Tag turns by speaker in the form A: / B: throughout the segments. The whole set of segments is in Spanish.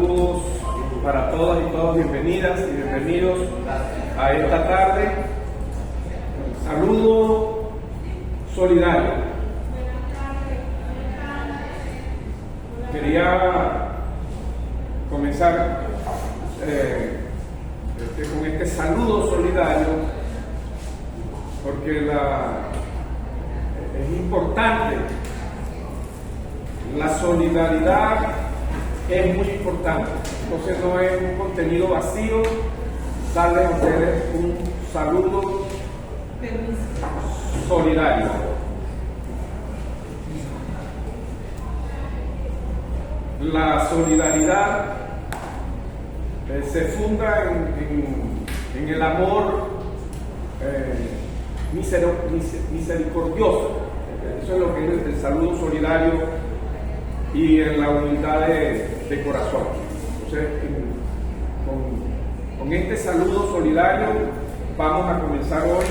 A: Saludos para todas y todos, bienvenidas y bienvenidos a esta tarde. Saludo solidario. Quería comenzar con este saludo solidario porque es importante. La solidaridad es muy importante, entonces no es un contenido vacío. Darles a ustedes un saludo solidario. La solidaridad se funda en el amor misericordioso. Eso es lo que es el saludo solidario, y en la humildad de corazón. Entonces, con este saludo solidario vamos a comenzar hoy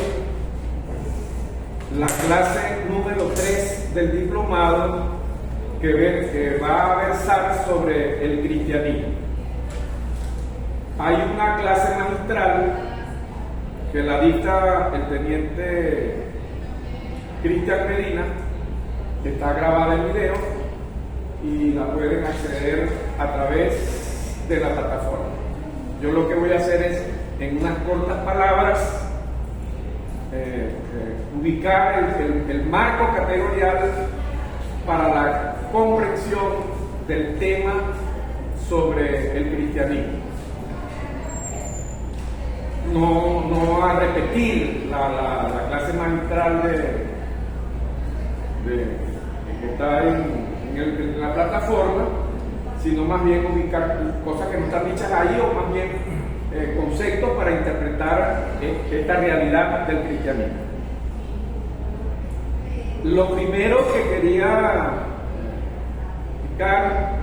A: la clase número 3 del diplomado que va a versar sobre el cristianismo. Hay una clase magistral que la dicta el teniente Cristian Medina, que está grabada en video y la pueden acceder a través de la plataforma. Yo lo que voy a hacer es, en unas cortas palabras, ubicar el marco categorial para la comprensión del tema sobre el cristianismo. No a repetir la clase magistral que está en la plataforma, sino más bien ubicar cosas que no están dichas ahí, o más bien conceptos para interpretar esta realidad del cristianismo. Lo primero que quería explicar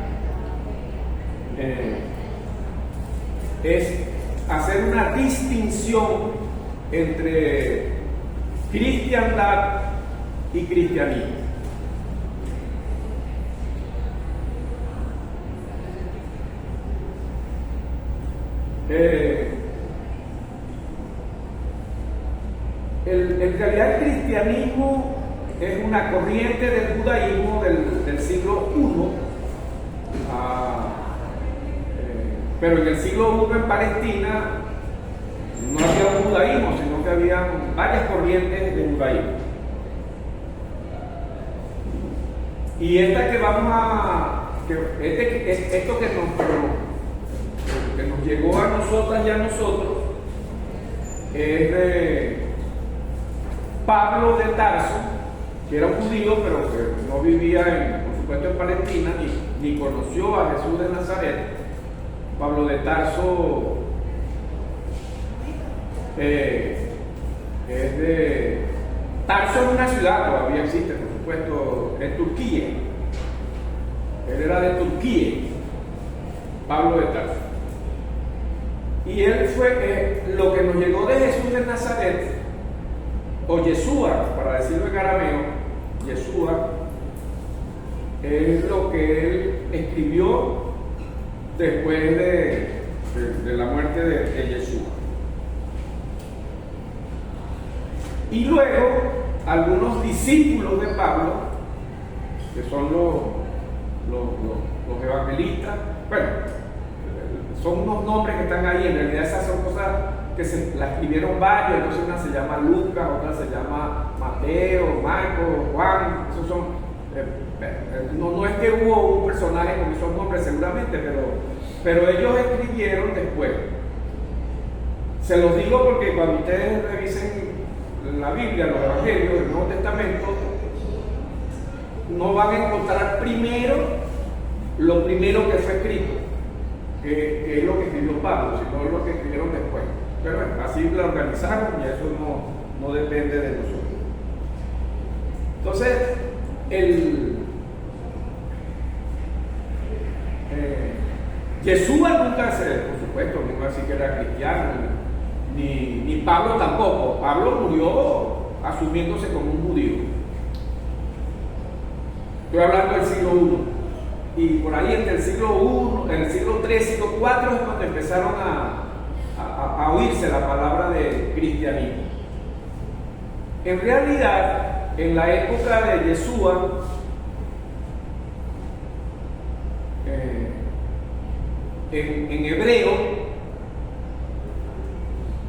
A: es hacer una distinción entre cristiandad y cristianismo. En realidad el cristianismo es una corriente del judaísmo del siglo I, pero en el siglo I en Palestina no había un judaísmo, sino que había varias corrientes de judaísmo. Y esta que esto que nos llegó a nosotras y a nosotros es de Pablo de Tarso, que era un judío, pero que no vivía por supuesto en Palestina, ni conoció a Jesús de Nazaret. Pablo de Tarso es de Tarso, es una ciudad, todavía existe por supuesto, en Turquía. Él era de Turquía, Pablo de Tarso. Y él fue lo que nos llegó de Jesús de Nazaret, o Yeshua, para decirlo en arameo. Yeshua es lo que él escribió después de la muerte de Yeshua. Y luego algunos discípulos de Pablo, que son los evangelistas, bueno, son unos nombres que están ahí. En realidad esas son cosas que se las escribieron varios. Entonces una se llama Lucas, otra se llama Mateo, Marcos, Juan. Esos son no es que hubo un personaje con esos nombres seguramente, pero ellos escribieron después. Se los digo porque cuando ustedes revisen la Biblia, los evangelios del Nuevo Testamento, no van a encontrar lo primero que fue escrito, que es lo que escribió Pablo, sino lo que escribieron después. Pero bueno, así lo organizaron y eso no depende de nosotros. Entonces, Yeshua nunca por supuesto, no así que era cristiano, ni Pablo tampoco. Pablo murió asumiéndose como un judío. Estoy hablando del siglo I. Y por ahí entre el siglo III III, siglo IV es cuando empezaron a oírse la palabra de cristianismo. En realidad, en la época de Yeshua, en hebreo,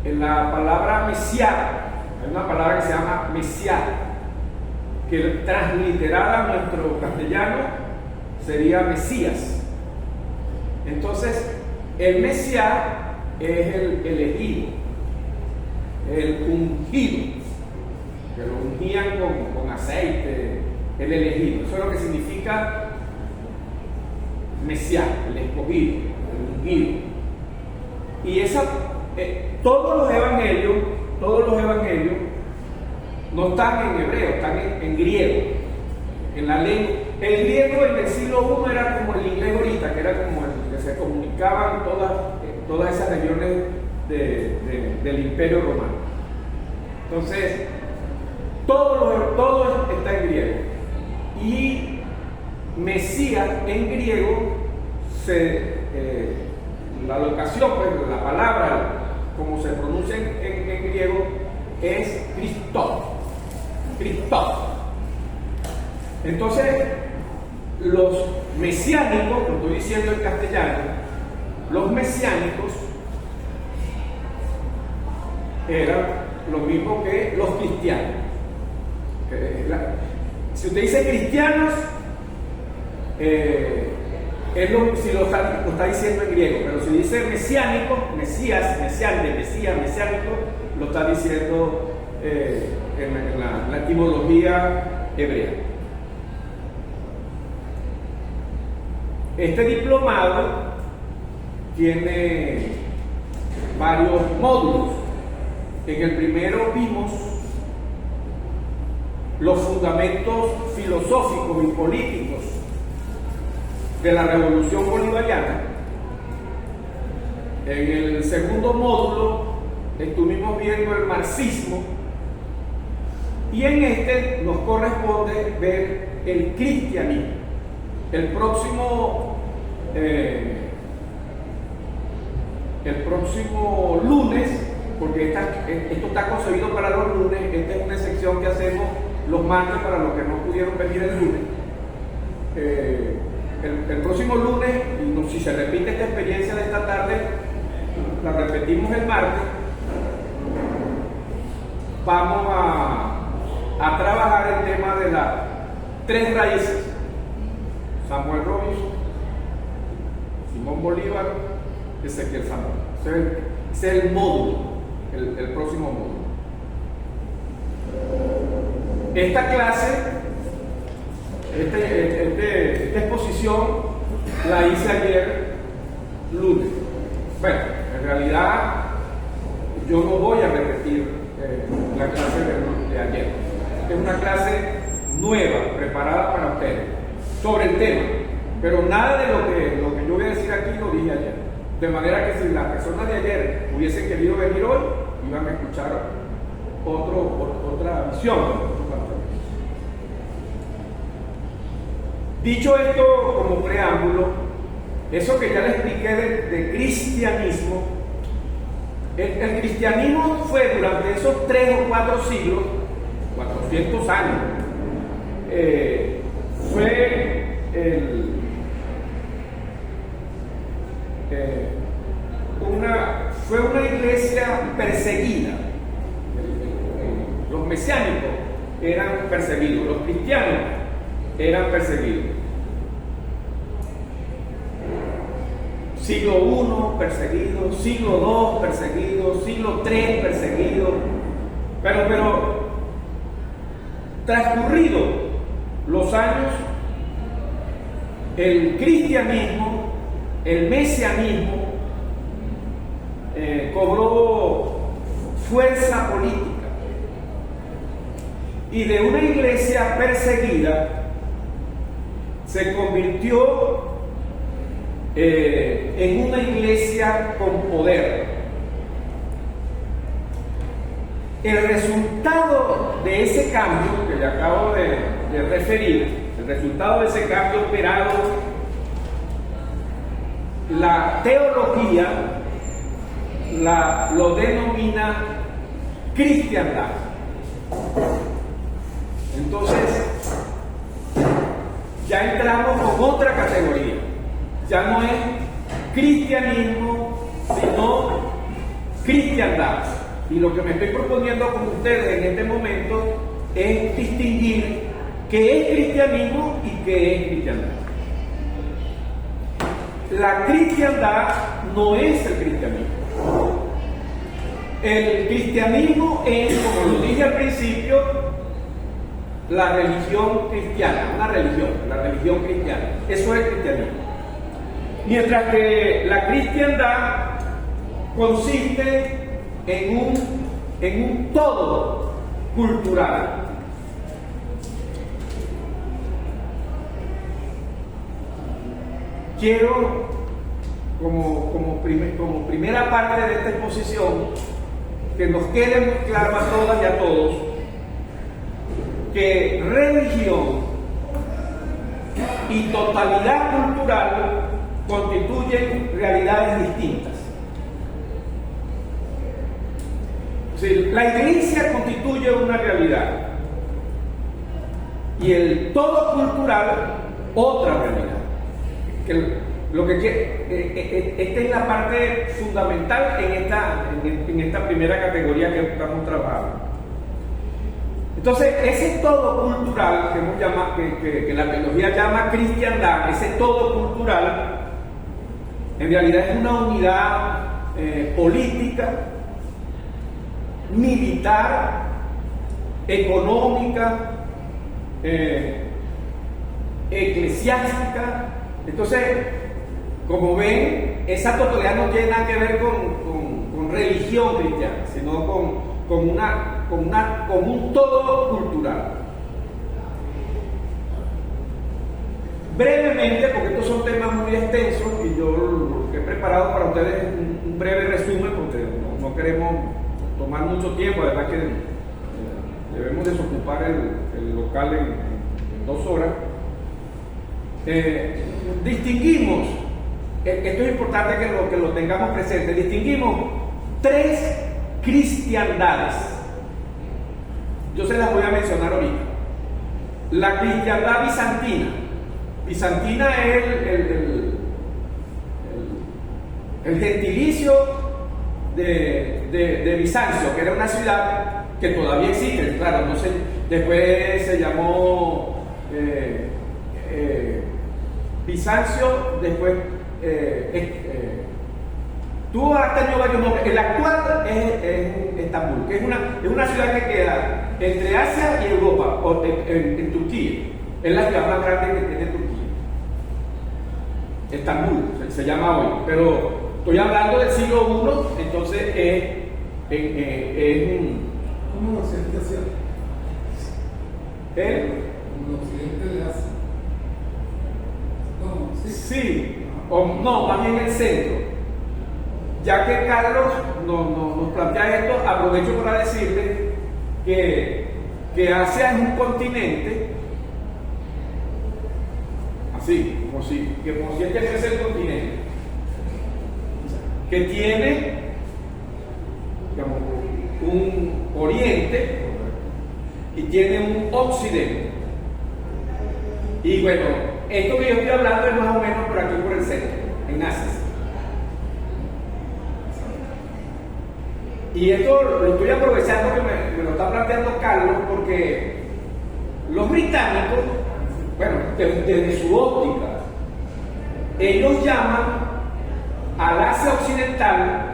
A: en la palabra Mesías, hay una palabra que se llama Mesías, que transliterada a nuestro castellano sería Mesías. Entonces, el Mesías es el elegido, el ungido, que lo ungían con aceite, el elegido. Eso es lo que significa Mesías, el escogido, el ungido. Y todos los evangelios no están en hebreo, están en griego, en la lengua. El griego en el siglo I era como el inglés ahorita, que era como el que se comunicaban todas esas regiones del Imperio Romano. Entonces, todo está en griego. Y Mesías en griego, la locación, pues, la palabra, como se pronuncia en griego, es Christos. Entonces, los mesiánicos, lo estoy diciendo en castellano, los mesiánicos eran lo mismo que los cristianos. Si usted dice cristianos, si lo está diciendo en griego, pero si dice mesiánico, mesiánico, lo está diciendo en la etimología hebrea. Este diplomado tiene varios módulos. En el primero vimos los fundamentos filosóficos y políticos de la Revolución Bolivariana. En el segundo módulo estuvimos viendo el marxismo, y en este nos corresponde ver el cristianismo. El próximo lunes, porque esto está concebido para los lunes, esta es una sección que hacemos los martes para los que no pudieron venir el lunes. El próximo lunes, y si se repite esta experiencia de esta tarde, la repetimos el martes, vamos a trabajar el tema de las 3 raíces: Samuel Robinson, Simón Bolívar, Ezequiel Samuel. Ese es el módulo, el próximo módulo. Esta clase, esta exposición la hice ayer lunes. Bueno, en realidad yo no voy a repetir la clase de ayer. Es una clase nueva, preparada para ustedes, sobre el tema, pero nada de lo que yo voy a decir aquí lo dije ayer. De manera que si las personas de ayer hubiesen querido venir hoy, iban a escuchar otra visión. Dicho esto como preámbulo, eso que ya les expliqué de cristianismo, el cristianismo fue durante esos 3 o 4 siglos, 400 años, fue una iglesia perseguida. Los mesiánicos eran perseguidos, los cristianos eran perseguidos. Siglo I perseguido, siglo II perseguido, siglo III perseguido, pero transcurridos los años, el cristianismo, el mesianismo, cobró fuerza política, y de una iglesia perseguida se convirtió en una iglesia con poder. El resultado de ese cambio que le acabo de referir, el resultado de ese cambio operado la teología lo denomina cristiandad. Entonces, ya entramos con otra categoría. Ya no es cristianismo, sino cristiandad. Y lo que me estoy proponiendo con ustedes en este momento es distinguir qué es cristianismo y qué es cristiandad. La cristiandad no es el cristianismo. El cristianismo es, como lo dije al principio, la religión cristiana, una religión, la religión cristiana. Eso es el cristianismo. Mientras que la cristiandad consiste en un todo cultural. Quiero, como primera parte de esta exposición, que nos quede muy claro a todas y a todos que religión y totalidad cultural constituyen realidades distintas. Es decir, la iglesia constituye una realidad y el todo cultural otra realidad. Esta es la parte fundamental en esta primera categoría que estamos trabajando. Entonces, ese todo cultural que la teología llama cristiandad, ese todo cultural, en realidad es una unidad política, militar, económica, eclesiástica. Entonces, como ven, esa totalidad no tiene nada que ver con religión cristiana, sino con un todo cultural. Brevemente, porque estos son temas muy extensos y yo lo que he preparado para ustedes es un breve resumen, porque no queremos tomar mucho tiempo, además que debemos desocupar el local en 2 horas. Distinguimos, esto es importante que lo tengamos presente, distinguimos 3 cristiandades. Yo se las voy a mencionar ahorita. La cristiandad bizantina. Bizantina es el gentilicio de Bizancio, que era una ciudad que todavía existe, claro, no sé, después se llamó Bizancio, después tuvo hasta varios nombres. El actual es Estambul, que es una ciudad que queda entre Asia y Europa, en Turquía. Es la ciudad más grande que tiene Turquía. Estambul se llama hoy, pero estoy hablando del siglo I, entonces
B: ¿Cómo el occidente asiático? Como el occidente de Asia. No,
A: sí, o no, más bien el centro. Ya que Carlos nos plantea esto, aprovecho para decirle que Asia es un continente, así, como si este fuese el continente, que tiene, digamos, un oriente y tiene un occidente. Y bueno, esto que yo estoy hablando es más o menos por aquí, por el centro, en Asia. Y esto lo estoy aprovechando que me lo está planteando Carlos, porque los británicos, bueno, desde su óptica, ellos llaman al Asia Occidental,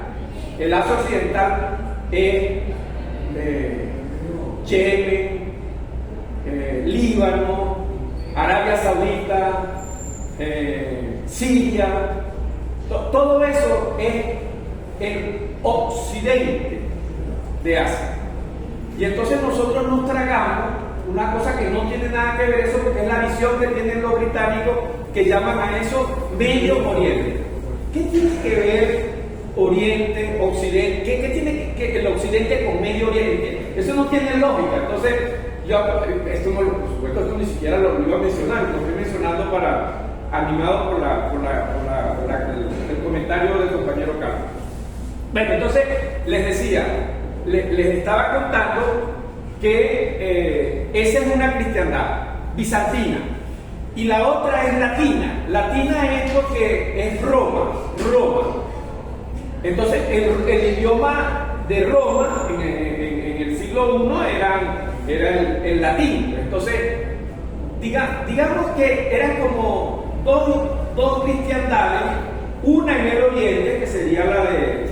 A: el Asia Occidental es Yemen, Líbano, Arabia Saudita, Siria, todo eso es el occidente de Asia. Y entonces nosotros nos tragamos una cosa que no tiene nada que ver eso, porque es la visión que tienen los británicos, que llaman a eso Medio Oriente. ¿Qué tiene que ver Oriente, Occidente? ¿Qué tiene que el Occidente con Medio Oriente? Eso no tiene lógica. Entonces, esto no, por supuesto, esto ni siquiera lo iba a mencionar, lo estoy mencionando animado por Bueno, entonces les decía, les estaba contando que esa es una cristiandad bizantina y la otra es latina. Latina es porque es Roma. Entonces el idioma de Roma en el siglo I era el latín. Entonces digamos que eran como dos cristiandades, una en el oriente, que sería la de,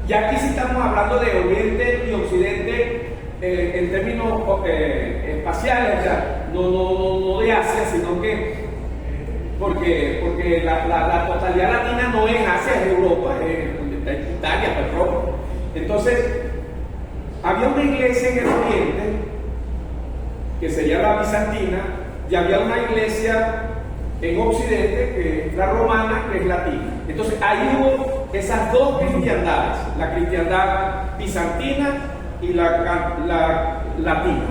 A: ya aquí sí estamos hablando de oriente y occidente en términos espaciales, o sea, no de Asia, sino que porque la totalidad latina no es Asia, es Europa, es Italia, pues Roma. Entonces había una iglesia en el oriente que sería la bizantina, y había una iglesia en occidente que es la romana, que es latina. Entonces ahí hubo esas dos cristiandades, la cristiandad bizantina y la latina.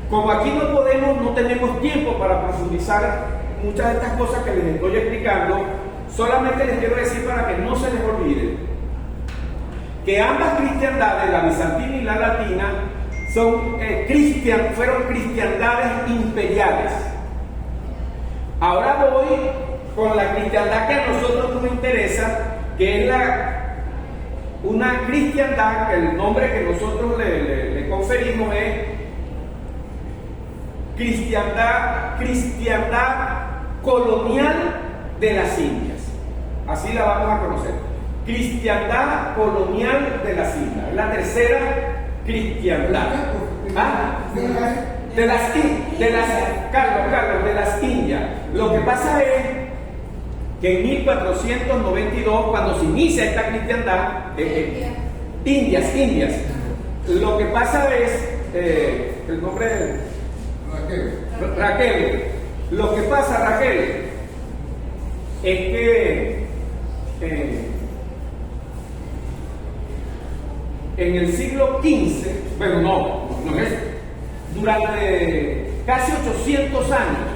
A: Como aquí no tenemos tiempo para profundizar muchas de estas cosas que les estoy explicando, solamente les quiero decir para que no se les olvide que ambas cristiandades, la bizantina y la latina, fueron cristiandades imperiales. Ahora voy con la cristiandad que a nosotros nos interesa, que es una cristiandad, que el nombre que nosotros le conferimos es cristiandad colonial de las Indias. Así la vamos a conocer. Cristiandad colonial de las Indias. La tercera cristiandad. De las Indias. Lo que pasa es que en 1492, cuando se inicia esta cristiandad, Indias, lo que pasa es, el nombre de Raquel. Lo que pasa, Raquel, es que en el siglo XV, bueno, no es, durante casi 800 años,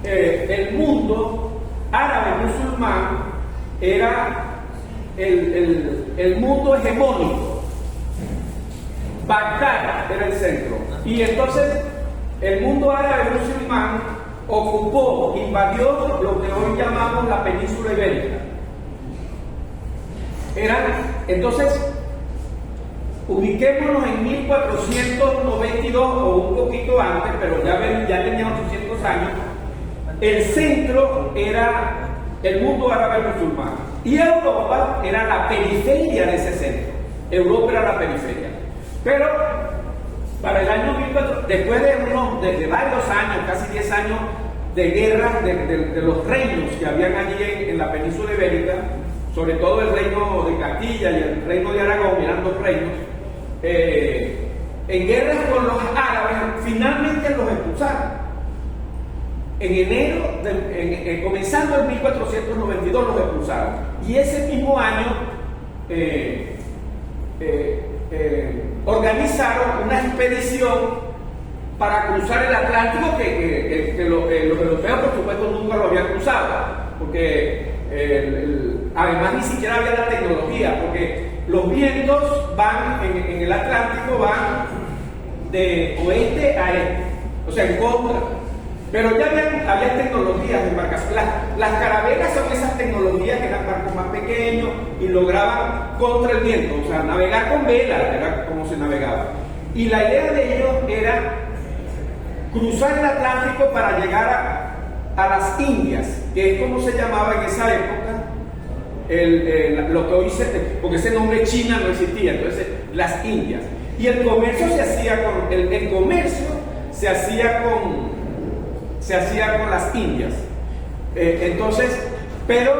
A: el mundo árabe musulmán era el mundo hegemónico. Bagdad era el centro. Y entonces el mundo árabe musulmán invadió lo que hoy llamamos la península ibérica. Entonces, ubiquémonos en 1492 o un poquito antes, pero ya tenía 800 años. El centro era el mundo árabe musulmán y Europa era la periferia de ese centro. Europa era la periferia. Pero para el año 1400, después de varios años, casi 10 años de guerra de los reinos que habían allí en la península ibérica, sobre todo el reino de Castilla y el reino de Aragón, eran dos reinos, en guerras con los árabes, finalmente los expulsaron. En enero, comenzando en 1492, los expulsaron. Y ese mismo año organizaron una expedición para cruzar el Atlántico que los europeos, por supuesto, nunca lo habían cruzado, porque además ni siquiera había la tecnología, porque los vientos van en el Atlántico, van de oeste a este, o sea, en contra. Pero ya había tecnologías de embarcaciones. Las carabelas son esas tecnologías que eran barcos más pequeños y lograban contra el viento, o sea, navegar con vela, era como se navegaba. Y la idea de ellos era cruzar el Atlántico para llegar a las Indias, que es como se llamaba en esa época, lo que hoy porque ese nombre China no existía, entonces las Indias. Y el comercio se hacía con las Indias. Entonces, pero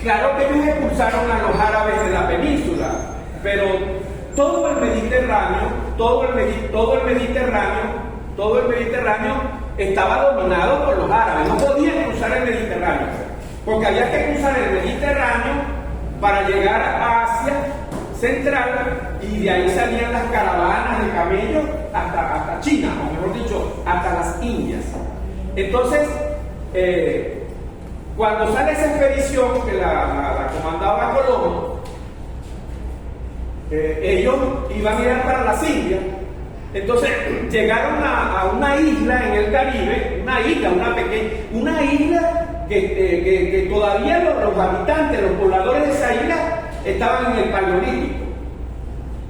A: claro que ellos expulsaron a los árabes de la península, pero todo el Mediterráneo estaba dominado por los árabes. No podían cruzar el Mediterráneo, porque había que cruzar el Mediterráneo para llegar a Asia Central, y de ahí salían las caravanas de camellos hasta China, o mejor dicho, hasta las Indias. Entonces, cuando sale esa expedición que la comandaba Colón, ellos iban a ir para las Indias. Entonces llegaron a una isla en el Caribe, una isla que todavía los habitantes, los pobladores de esa isla estaban en el Paleolítico,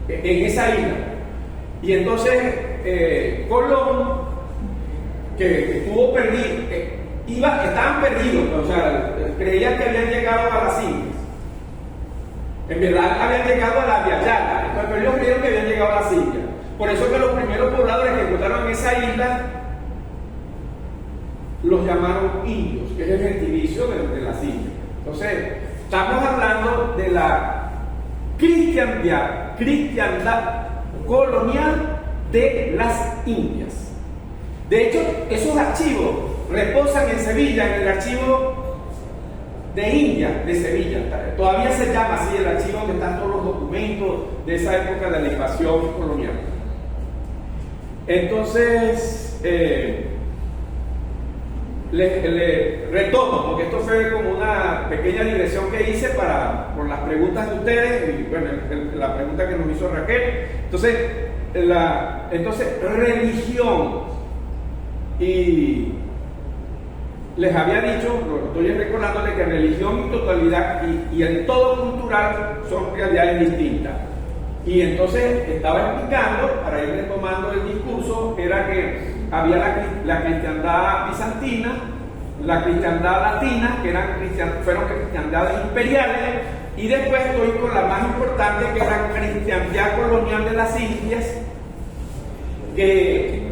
A: en esa isla. Y entonces Colón, que estuvo perdido, estaban perdidos, o sea, creían que habían llegado a las Indias. En verdad habían llegado a la Via Yala, pero ellos creyeron que habían llegado a las Indias. Por eso que los primeros pobladores que encontraron en esa isla los llamaron indios, que es el gentilicio de las Indias. Entonces, estamos hablando de la cristiandad colonial de las Indias. De hecho, esos archivos reposan en Sevilla, en el archivo de India de Sevilla. Todavía se llama así el archivo donde están todos los documentos de esa época de la invasión colonial. Entonces, le retomo, porque esto fue como una pequeña digresión que hice por las preguntas de ustedes, y bueno, la pregunta que nos hizo Raquel. Entonces, religión, y les había dicho, estoy recordándole que religión y totalidad y el todo cultural son realidades distintas. Y entonces estaba explicando, para ir retomando el discurso, era que había la cristiandad bizantina, la cristiandad latina, que fueron cristiandades imperiales, y después estoy con la más importante, que es la cristiandad colonial de las Indias, que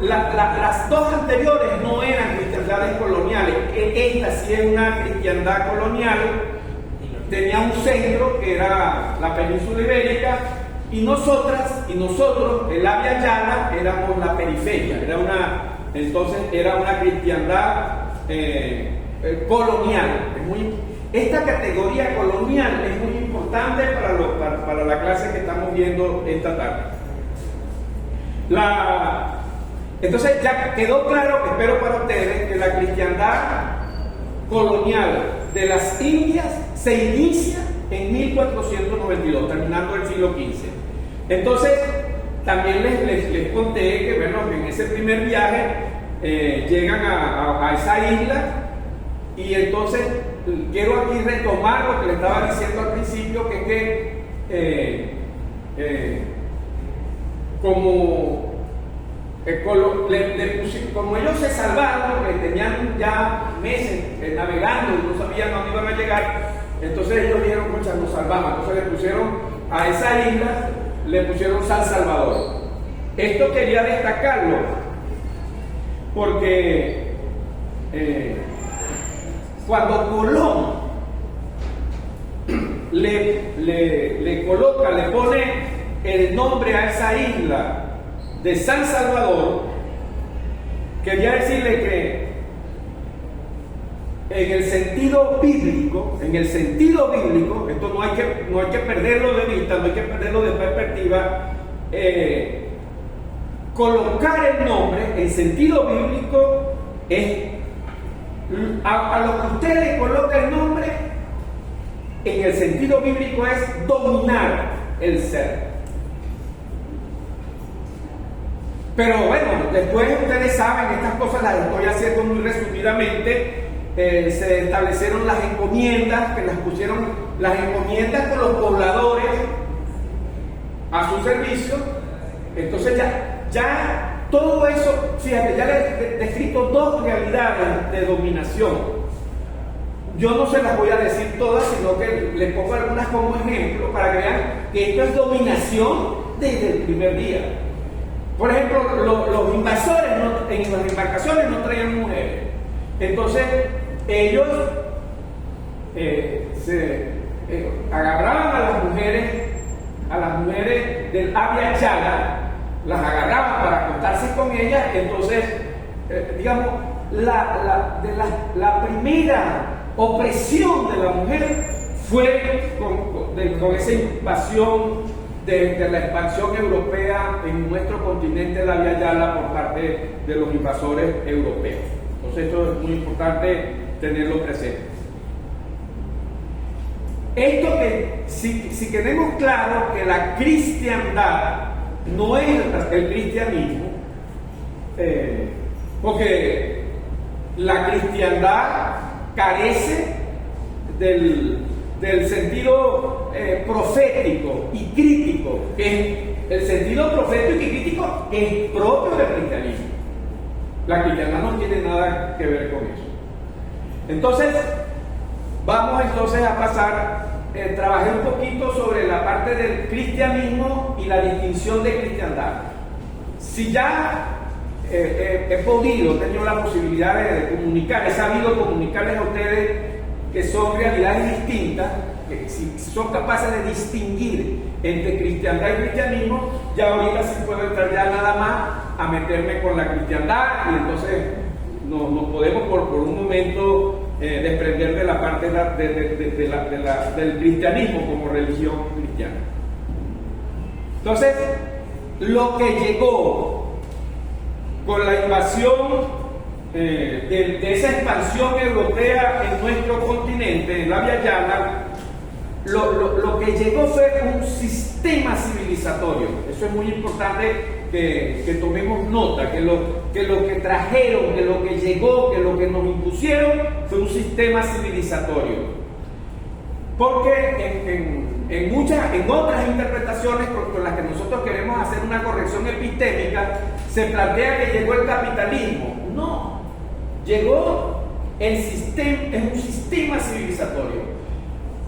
A: las dos anteriores no eran cristiandades coloniales. Esta sí es una cristiandad colonial. Tenía un centro que era la península ibérica, y nosotros, el Abya Yala, éramos la periferia. Entonces era una cristiandad colonial. Esta categoría colonial es muy importante para la clase que estamos viendo esta tarde. Entonces ya quedó claro, espero para ustedes, que la cristiandad colonial de las Indias se inicia en 1492, terminando el siglo XV. Entonces, también les conté que, bueno, en ese primer viaje llegan a esa isla, y entonces quiero aquí retomar lo que les estaba diciendo al principio, que como ellos se salvaron, que tenían ya meses navegando y no sabían dónde iban a llegar, entonces ellos dijeron, muchas nos salvamos. Entonces le pusieron a esa isla, le pusieron San Salvador. Esto quería destacarlo porque cuando Colón le pone el nombre a esa isla de San Salvador, quería decirle que en el sentido bíblico, esto no hay que perderlo de vista, no hay que perderlo de perspectiva. Colocar el nombre en sentido bíblico es a lo que usted le coloca el nombre en el sentido bíblico es dominar el ser. Pero bueno, después ustedes saben, estas cosas las estoy haciendo muy resumidamente. Se establecieron las encomiendas, que las pusieron las encomiendas con los pobladores a su servicio. Entonces ya todo eso, fíjate, ya les he descrito dos realidades de dominación. Yo no se las voy a decir todas, sino que les pongo algunas como ejemplo para que vean que esto es dominación desde el primer día. Por ejemplo, los invasores en las embarcaciones no traían mujeres. Entonces, ellos agarraban a las mujeres del Abya Yala, las agarraban para acostarse con ellas. Entonces, digamos, la primera opresión de la mujer fue con esa invasión de la expansión europea en nuestro continente, la Abya Yala, por parte de los invasores europeos. Entonces, esto es muy importante tenerlo presente. esto que, si tenemos claro que la cristiandad no es el cristianismo, porque la cristiandad carece del sentido profético y crítico, que es el sentido profético y crítico que es propio del cristianismo. La cristiandad no tiene nada que ver con eso. Entonces, vamos entonces a pasar, trabajé un poquito sobre la parte del cristianismo y la distinción de cristiandad. Si ya he tenido la posibilidad de comunicar, he sabido comunicarles a ustedes que son realidades distintas, que si son capaces de distinguir entre cristiandad y cristianismo, ya ahorita sí puedo entrar ya nada más a meterme con la cristiandad y entonces nos podemos por un momento desprender de la parte del cristianismo como religión cristiana. Entonces, lo que llegó con la invasión de esa expansión europea en nuestro continente, en la Via Yala, lo que llegó fue un sistema civilizatorio. Eso es muy importante que tomemos nota, que lo que trajeron, que lo que llegó, que lo que nos impusieron fue un sistema civilizatorio. Porque en otras interpretaciones con las que nosotros queremos hacer una corrección epistémica, se plantea que llegó el capitalismo. No, llegó es un sistema civilizatorio.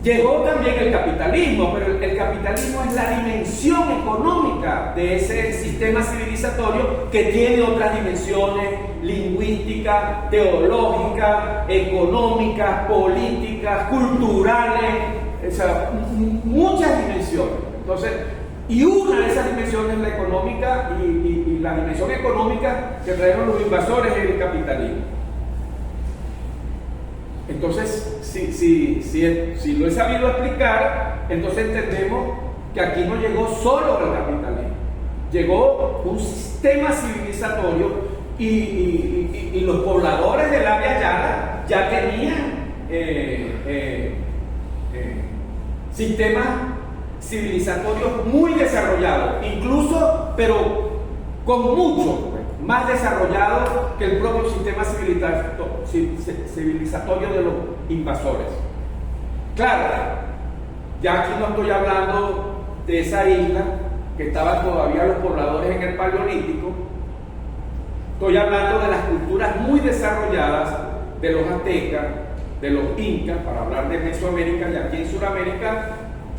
A: Llegó también el capitalismo, pero el capitalismo es la dimensión económica de ese sistema civilizatorio que tiene otras dimensiones lingüísticas, teológicas, económicas, políticas, culturales, o sea, muchas dimensiones. Entonces, y una de esas dimensiones es la económica, y la dimensión económica que trajeron los invasores es el capitalismo. Entonces, si lo he sabido explicar, entonces entendemos que aquí no llegó solo el capitalismo, llegó un sistema civilizatorio y los pobladores del Via Yala ya tenían sistemas civilizatorios muy desarrollados, incluso, pero con mucho más desarrollado que el propio sistema civilizatorio de los invasores. Claro, ya aquí no estoy hablando de esa isla que estaban todavía los pobladores en el Paleolítico, estoy hablando de las culturas muy desarrolladas de los aztecas, de los incas, para hablar de Mesoamérica, y aquí en Sudamérica,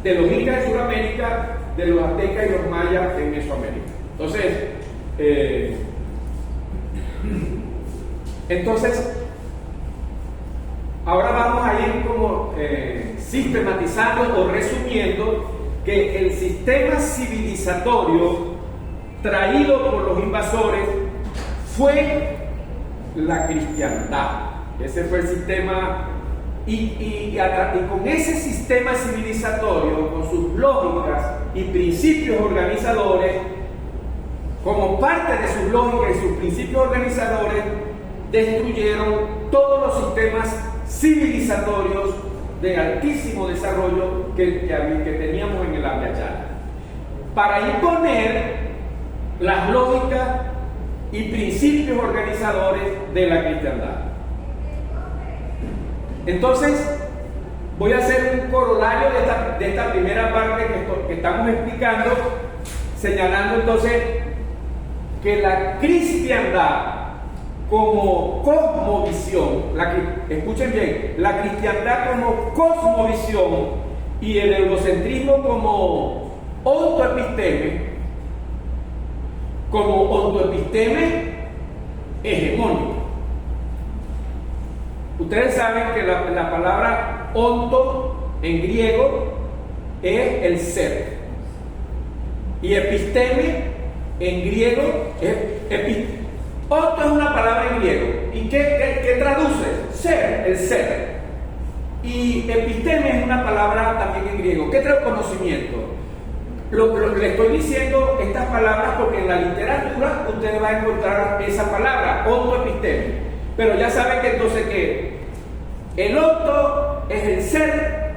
A: de los incas en Sudamérica, de los aztecas y los mayas en Mesoamérica. Entonces, ahora vamos a ir como sistematizando o resumiendo que el sistema civilizatorio traído por los invasores fue la cristiandad. Ese fue el sistema, y con ese sistema civilizatorio, con sus lógicas y principios organizadores, como parte de sus lógicas y sus principios organizadores, destruyeron todos los sistemas civilizatorios de altísimo desarrollo que teníamos en el Via Yala, para imponer las lógicas y principios organizadores de la cristiandad. Entonces, voy a hacer un corolario de esta primera parte que estamos explicando, señalando entonces que la cristiandad como cosmovisión, escuchen bien, la cristiandad como cosmovisión y el eurocentrismo como ontoepisteme hegemónico. Ustedes saben que la palabra onto en griego es el ser, y episteme en griego es episteme. Onto es una palabra en griego. ¿Y qué traduce? Ser, el ser. Y episteme es una palabra también en griego. ¿Qué trae? Conocimiento. Le estoy diciendo estas palabras porque en la literatura ustedes van a encontrar esa palabra, ontoepisteme. Pero ya saben que entonces que el onto es el ser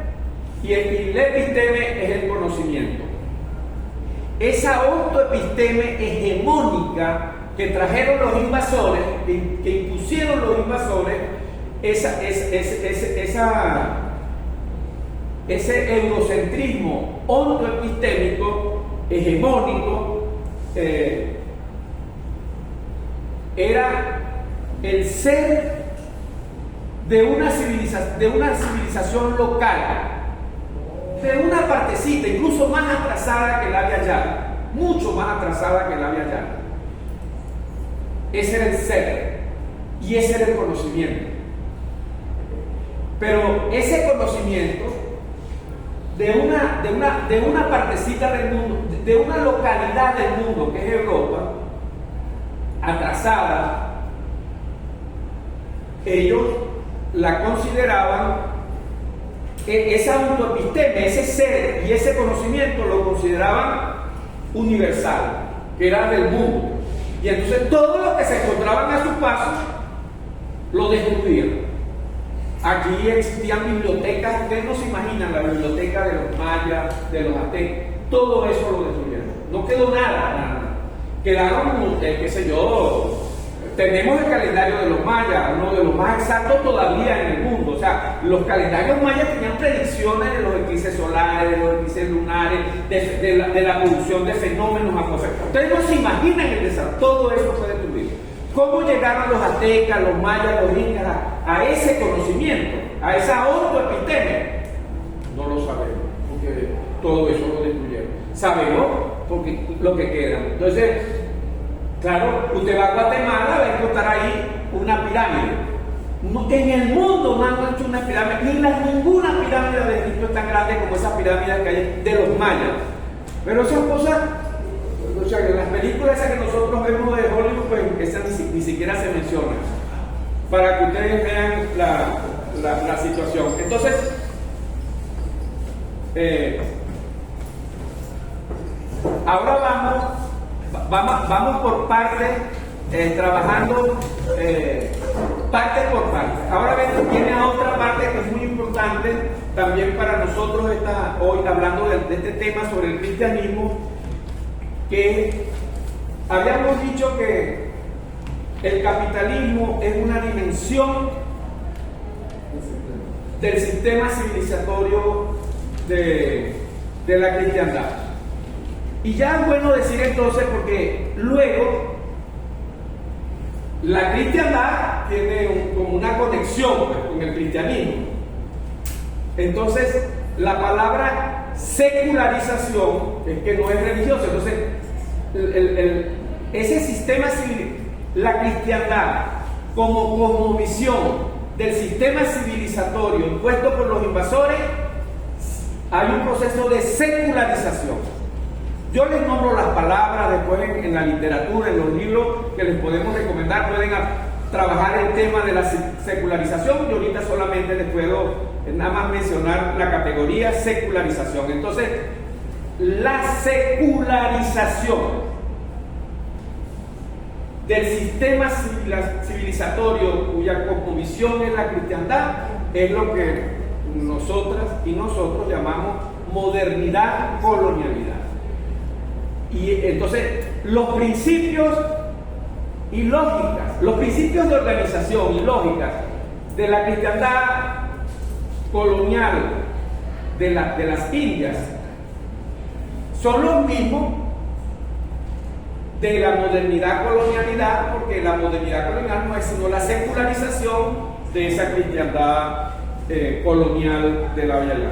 A: y el episteme es el conocimiento. Esa autoepisteme hegemónica que trajeron los invasores, que impusieron los invasores, ese eurocentrismo ontoepistémico hegemónico era el ser de una civilización local, de una partecita, incluso más atrasada que la Via Yala, mucho más atrasada que la Via Yala. Ese era el ser y ese era el conocimiento. Pero ese conocimiento de una partecita del mundo, de una localidad del mundo que es Europa, atrasada, ellos la consideraban, esa autoepisteme, ese ser y ese conocimiento lo consideraban universal, que era del mundo. Y entonces todo lo que se encontraban a su paso lo destruían. Aquí existían bibliotecas, ustedes no se imaginan la biblioteca de los mayas, de los aztecas, todo eso lo destruyeron. No quedó nada. Quedaron, qué sé yo, tenemos el calendario de los mayas, uno de los más exactos todavía en el mundo. O sea, los calendarios mayas tenían predicciones de los eclipses solares, de los eclipses lunares, de la producción de fenómenos atmosféricos. Ustedes no se imaginan el desastre, todo eso fue destruido. ¿Cómo llegaron los aztecas, los mayas, los incas a ese conocimiento, a esa autoepisteme? No lo sabemos, porque todo eso lo destruyeron. Sabemos porque lo que queda. Entonces, claro, usted va a Guatemala, va a encontrar ahí una pirámide. En el mundo no han hecho una pirámide, ninguna pirámide de Egipto es tan grande como esas pirámides que hay de los mayas. Pero esas cosas, o sea, en las películas esas que nosotros vemos de Hollywood, pues esas ni siquiera se mencionan, para que ustedes vean la situación. Entonces, ahora vamos por partes, trabajando parte por parte. Ahora viene a otra parte que es muy importante también para nosotros hoy, hablando de este tema sobre el cristianismo, que habíamos dicho que el capitalismo es una dimensión del sistema civilizatorio de la cristiandad. Y ya es bueno decir entonces, porque luego la cristiandad tiene como una conexión pues, con el cristianismo. Entonces, la palabra secularización es que no es religiosa. Entonces, ese sistema civil, la cristiandad como visión del sistema civilizatorio impuesto por los invasores, hay un proceso de secularización. Yo les nombro las palabras después en la literatura, en los libros que les podemos recomendar, pueden trabajar el tema de la secularización. Yo ahorita solamente les puedo nada más mencionar la categoría secularización. Entonces, la secularización del sistema civilizatorio cuya cosmovisión es la cristiandad es lo que nosotras y nosotros llamamos modernidad, colonialidad. Y entonces los principios y lógicas, los principios de organización y lógicas de la cristiandad colonial de las Indias son los mismos de la modernidad colonialidad, porque la modernidad colonial no es sino la secularización de esa cristiandad colonial de la Via Yala.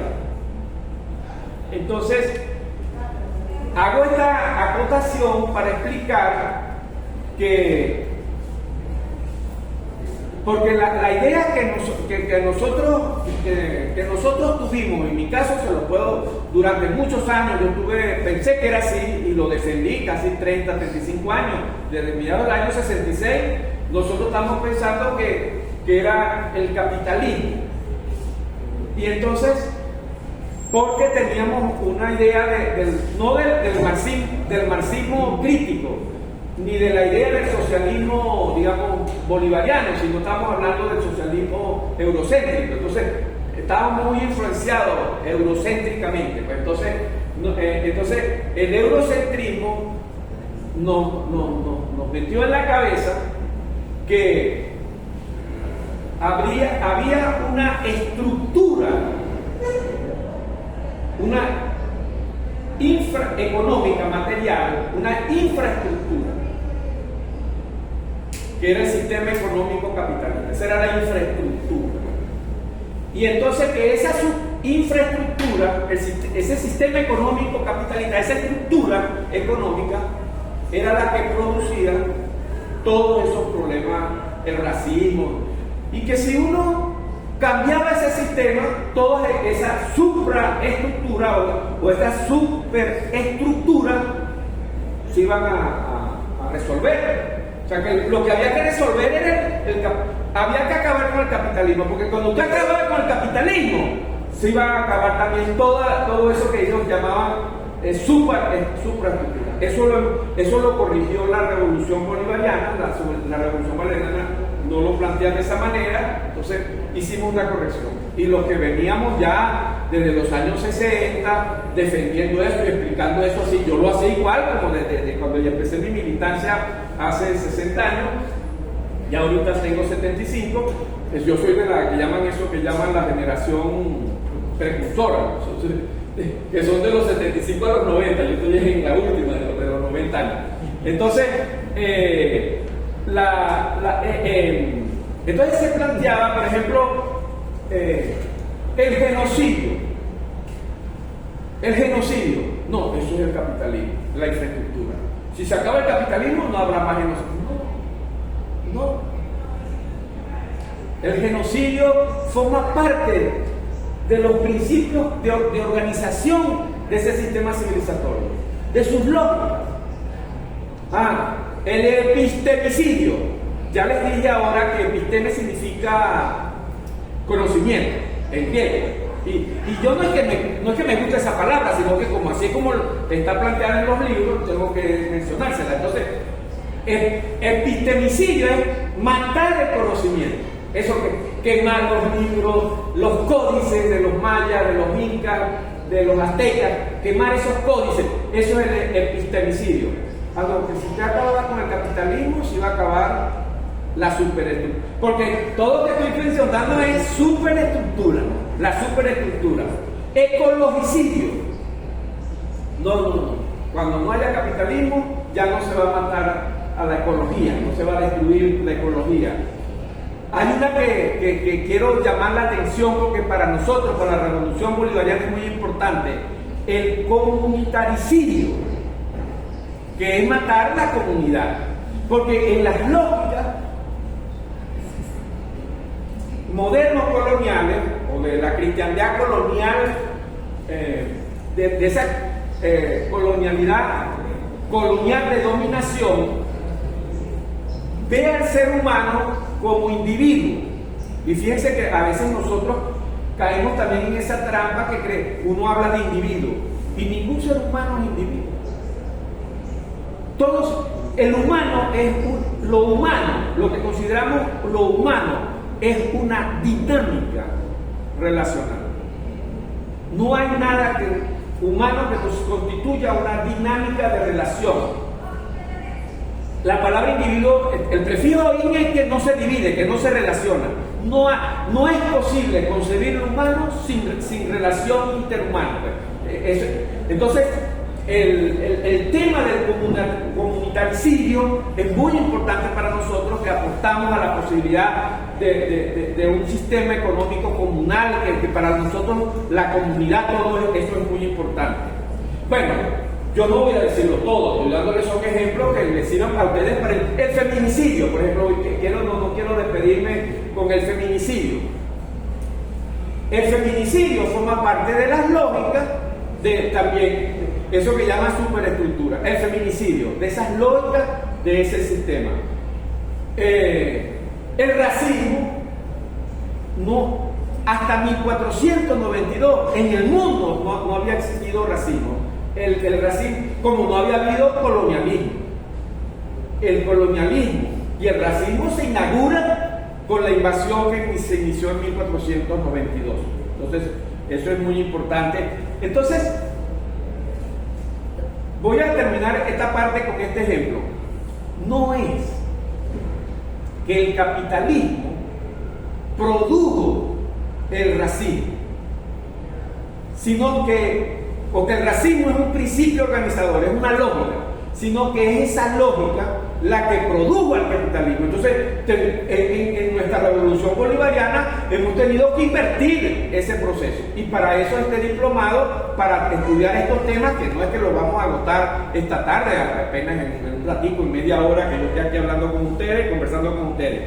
A: Entonces, hago esta acotación para explicar que, porque la idea que nosotros tuvimos, en mi caso se lo puedo, durante muchos años pensé que era así y lo defendí casi 30, 35 años, desde mediados del año 66, nosotros estamos pensando que era el capitalismo. Y entonces, porque teníamos una idea no del marxismo crítico, ni de la idea del socialismo, digamos, bolivariano, sino estamos hablando del socialismo eurocéntrico. Entonces, estábamos muy influenciados eurocéntricamente. Pues entonces el eurocentrismo nos metió en la cabeza que había una estructura, una económica, material, una infraestructura, que era el sistema económico capitalista. Esa era la infraestructura. Y entonces que esa infraestructura, ese sistema económico capitalista, esa estructura económica, era la que producía todos esos problemas, el racismo, y que si uno cambiaba ese sistema, toda esa supraestructura o esa superestructura se iban a resolver. O sea que lo que había que resolver era había que acabar con el capitalismo, porque cuando usted acababa con el capitalismo, se iba a acabar también todo eso que ellos llamaban supraestructura. Eso lo corrigió la revolución bolivariana. La revolución bolivariana no lo plantea de esa manera, entonces hicimos una corrección. Y los que veníamos ya desde los años 60 defendiendo eso y explicando eso así, yo lo hacía igual como desde cuando ya empecé mi militancia hace 60 años, ya ahorita tengo 75, pues yo soy de la que llaman la generación precursora, que son de los 75 a los 90, yo estoy en la última de los 90 años. Entonces, entonces se planteaba, por ejemplo, el genocidio. El genocidio, no, eso es el capitalismo, la infraestructura. Si se acaba el capitalismo, no habrá más genocidio. No. El genocidio forma parte de los principios de organización de ese sistema civilizatorio, de sus lógicas. El epistemicidio. Ya les dije ahora que episteme significa conocimiento en griego. Y yo no es que me guste esa palabra, sino que así como está planteada en los libros, tengo que mencionársela. Entonces, epistemicidio es matar el conocimiento. Eso que quemar los libros, los códices de los mayas, de los incas, de los aztecas, quemar esos códices, eso es el epistemicidio. Que si usted acababa con el capitalismo, se iba a acabar la superestructura. Porque todo lo que estoy mencionando es superestructura, la superestructura. Ecologicidio. No. Cuando no haya capitalismo, ya no se va a matar a la ecología, no se va a destruir la ecología. Hay una que quiero llamar la atención porque para nosotros, para la revolución bolivariana es muy importante, el comunitaricidio, que es matar la comunidad. Porque en las lógicas modernos coloniales, o de la cristiandad colonial, de esa colonialidad colonial de dominación, ve al ser humano como individuo. Y fíjense que a veces nosotros caemos también en esa trampa que uno habla de individuo, y ningún ser humano es individuo. El humano es lo humano, lo que consideramos lo humano es una dinámica relacional. No hay nada humano que nos constituya una dinámica de relación. La palabra individuo, el prefijo in es que no se divide, que no se relaciona. No es posible concebir lo humano sin relación interhumana. Entonces, el tema del comunitaricidio es muy importante para nosotros, que apostamos a la posibilidad de un sistema económico comunal, que para nosotros la comunidad, todo eso es muy importante. Bueno, yo no voy a decirlo todo, estoy dándoles un ejemplo que les sirvan a ustedes para el feminicidio, por ejemplo. No quiero despedirme con el feminicidio. El feminicidio forma parte de las lógicas de también eso que llama superestructura, el feminicidio, de esas lógicas de ese sistema. El racismo, hasta 1492 en el mundo no había existido racismo. El racismo, como no había habido colonialismo. El colonialismo y el racismo se inaugura con la invasión que se inició en 1492. Entonces, eso es muy importante. Entonces, voy a terminar esta parte con este ejemplo. No es que el capitalismo produjo el racismo, sino que, porque el racismo es un principio organizador, es una lógica, sino que es esa lógica la que produjo al capitalismo. Entonces, en nuestra revolución bolivariana hemos tenido que invertir ese proceso, y para eso este diplomado, para estudiar estos temas, que no es que los vamos a agotar esta tarde, apenas en un ratico, en media hora que yo esté aquí hablando con ustedes, conversando con ustedes.